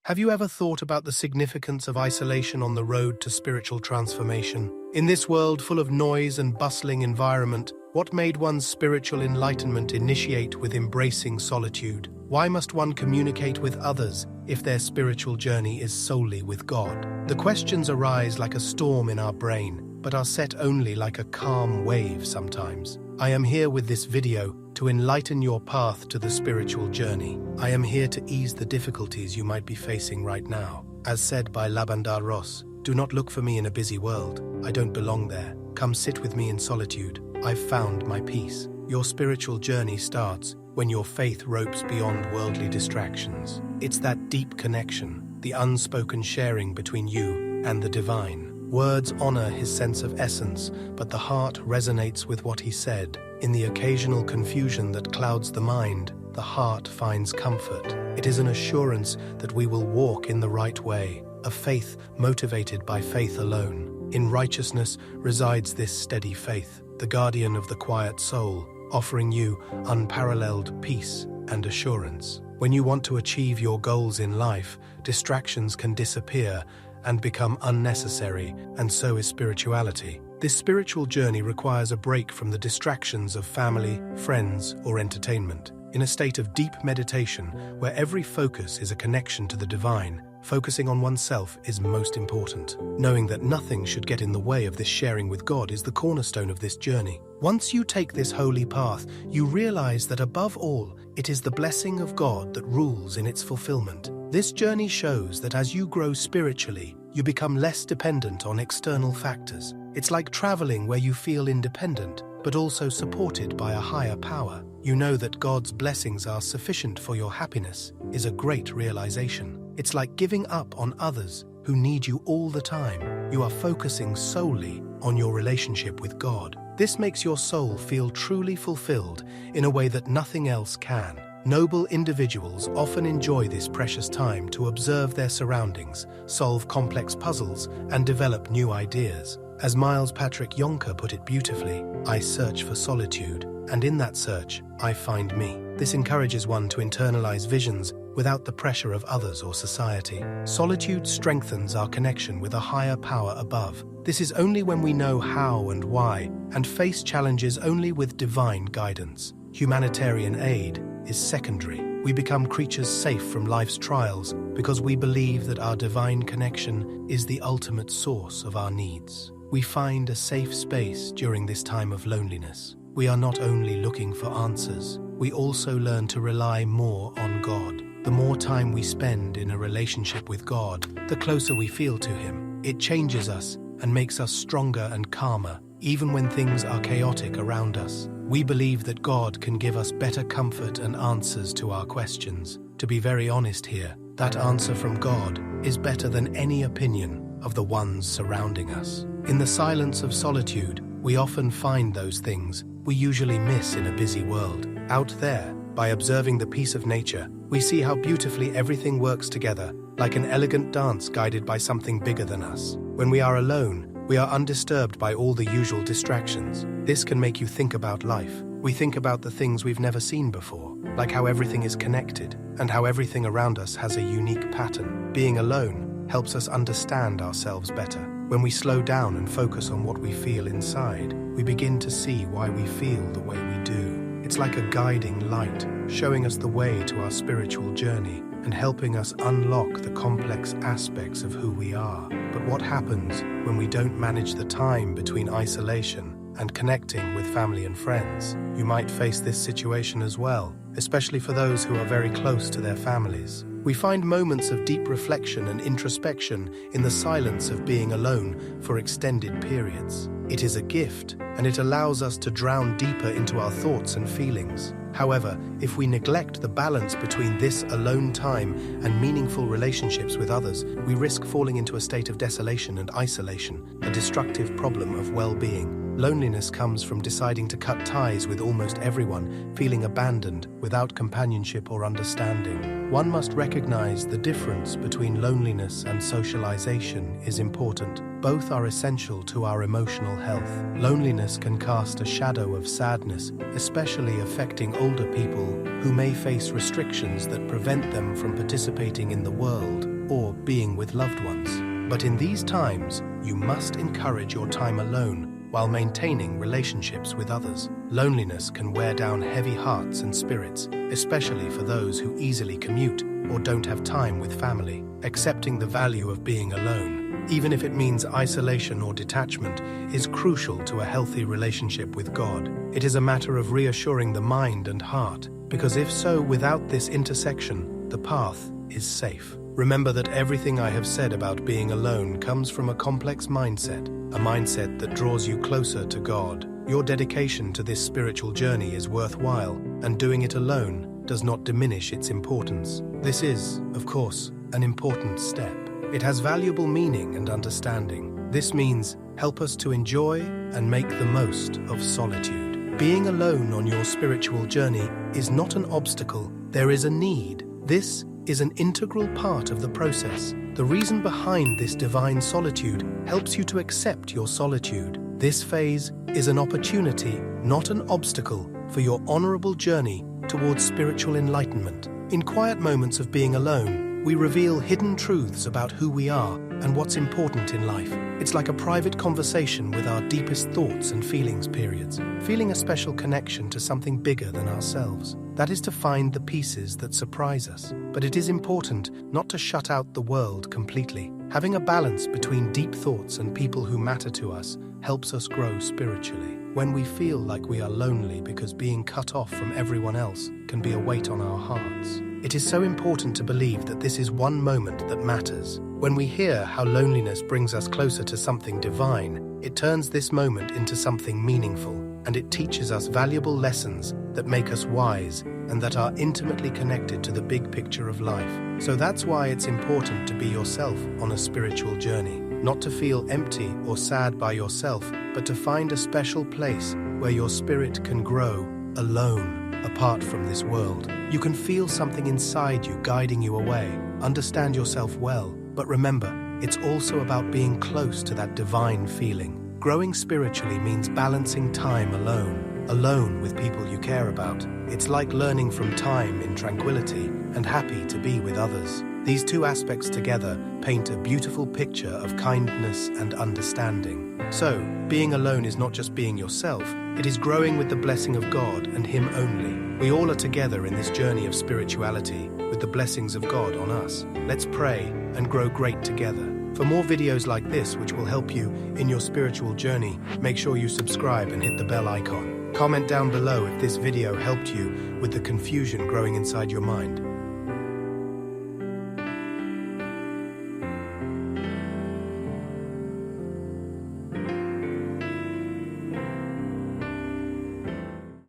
Have you ever thought about the significance of isolation on the road to spiritual transformation? In this world full of noise and bustling environment, what made one's spiritual enlightenment initiate with embracing solitude? Why must one communicate with others if their spiritual journey is solely with God? The questions arise like a storm in our brain, but are set only like a calm wave sometimes. I am here with this video to enlighten your path to the spiritual journey. I am here to ease the difficulties you might be facing right now. As said by Labandar Ross, do not look for me in a busy world. I don't belong there. Come sit with me in solitude. I've found my peace. Your spiritual journey starts when your faith ropes beyond worldly distractions. It's that deep connection, the unspoken sharing between you and the divine. Words honor his sense of essence, but the heart resonates with what he said. In the occasional confusion that clouds the mind, the heart finds comfort. It is an assurance that we will walk in the right way, a faith motivated by faith alone. In righteousness resides this steady faith, the guardian of the quiet soul, offering you unparalleled peace and assurance. When you want to achieve your goals in life, distractions can disappear and become unnecessary, and so is spirituality. This spiritual journey requires a break from the distractions of family, friends, or entertainment. In a state of deep meditation, where every focus is a connection to the divine, focusing on oneself is most important. Knowing that nothing should get in the way of this sharing with God is the cornerstone of this journey. Once you take this holy path, you realize that above all, it is the blessing of God that rules in its fulfillment. This journey shows that as you grow spiritually, you become less dependent on external factors. It's like traveling where you feel independent, but also supported by a higher power. You know that God's blessings are sufficient for your happiness is a great realization. It's like giving up on others who need you all the time. You are focusing solely on your relationship with God. This makes your soul feel truly fulfilled in a way that nothing else can. Noble individuals often enjoy this precious time to observe their surroundings, solve complex puzzles, and develop new ideas. As Miles Patrick Yonker put it beautifully, I search for solitude, and in that search, I find me. This encourages one to internalize visions without the pressure of others or society. Solitude strengthens our connection with a higher power above. This is only when we know how and why, and face challenges only with divine guidance. Humanitarian aid is secondary. We become creatures safe from life's trials because we believe that our divine connection is the ultimate source of our needs. We find a safe space during this time of loneliness. We are not only looking for answers, we also learn to rely more on God. The more time we spend in a relationship with God, the closer we feel to Him. It changes us and makes us stronger and calmer, even when things are chaotic around us. We believe that God can give us better comfort and answers to our questions. To be very honest here, that answer from God is better than any opinion of the ones surrounding us. In the silence of solitude, we often find those things we usually miss in a busy world. Out there, by observing the peace of nature, we see how beautifully everything works together, like an elegant dance guided by something bigger than us. When we are alone, we are undisturbed by all the usual distractions. This can make you think about life. We think about the things we've never seen before, like how everything is connected and how everything around us has a unique pattern. Being alone helps us understand ourselves better. When we slow down and focus on what we feel inside, we begin to see why we feel the way we do. It's like a guiding light, showing us the way to our spiritual journey and helping us unlock the complex aspects of who we are. But what happens when we don't manage the time between isolation and connecting with family and friends? You might face this situation as well, especially for those who are very close to their families. We find moments of deep reflection and introspection in the silence of being alone for extended periods. It is a gift, and it allows us to drown deeper into our thoughts and feelings. However, if we neglect the balance between this alone time and meaningful relationships with others, we risk falling into a state of desolation and isolation, a destructive problem of well-being. Loneliness comes from deciding to cut ties with almost everyone, feeling abandoned without companionship or understanding. One must recognize the difference between loneliness and socialization is important. Both are essential to our emotional health. Loneliness can cast a shadow of sadness, especially affecting older people who may face restrictions that prevent them from participating in the world. about being with loved ones. But in these times, you must encourage your time alone while maintaining relationships with others. Loneliness can wear down heavy hearts and spirits, especially for those who easily commute or don't have time with family. Accepting the value of being alone, even if it means isolation or detachment, is crucial to a healthy relationship with God. It is a matter of reassuring the mind and heart, because if so, without this intersection, the path is safe. Remember that everything I have said about being alone comes from a complex mindset, a mindset that draws you closer to God. Your dedication to this spiritual journey is worthwhile, and doing it alone does not diminish its importance. This is, of course, an important step. It has valuable meaning and understanding. This means help us to enjoy and make the most of solitude. Being alone on your spiritual journey is not an obstacle, there is a need. This is an integral part of the process. The reason behind this divine solitude helps you to accept your solitude. This phase is an opportunity, not an obstacle, for your honorable journey towards spiritual enlightenment. In quiet moments of being alone, we reveal hidden truths about who we are and what's important in life. It's like a private conversation with our deepest thoughts and feelings periods, feeling a special connection to something bigger than ourselves. That is to find the pieces that surprise us. But it is important not to shut out the world completely. Having a balance between deep thoughts and people who matter to us helps us grow spiritually. When we feel like we are lonely because being cut off from everyone else can be a weight on our hearts, it is so important to believe that this is one moment that matters. When we hear how loneliness brings us closer to something divine, it turns this moment into something meaningful, and it teaches us valuable lessons that make us wise and that are intimately connected to the big picture of life. So that's why it's important to be yourself on a spiritual journey, not to feel empty or sad by yourself, but to find a special place where your spirit can grow alone, apart from this world. You can feel something inside you guiding you away, understand yourself well, but remember, it's also about being close to that divine feeling. Growing spiritually means balancing time alone with people you care about. It's like learning from time in tranquility and happy to be with others. These two aspects together paint a beautiful picture of kindness and understanding. So, being alone is not just being yourself, it is growing with the blessing of God and Him only. We all are together in this journey of spirituality with the blessings of God on us. Let's pray and grow great together. For more videos like this which will help you in your spiritual journey, make sure you subscribe and hit the bell icon. Comment down below if this video helped you with the confusion growing inside your mind.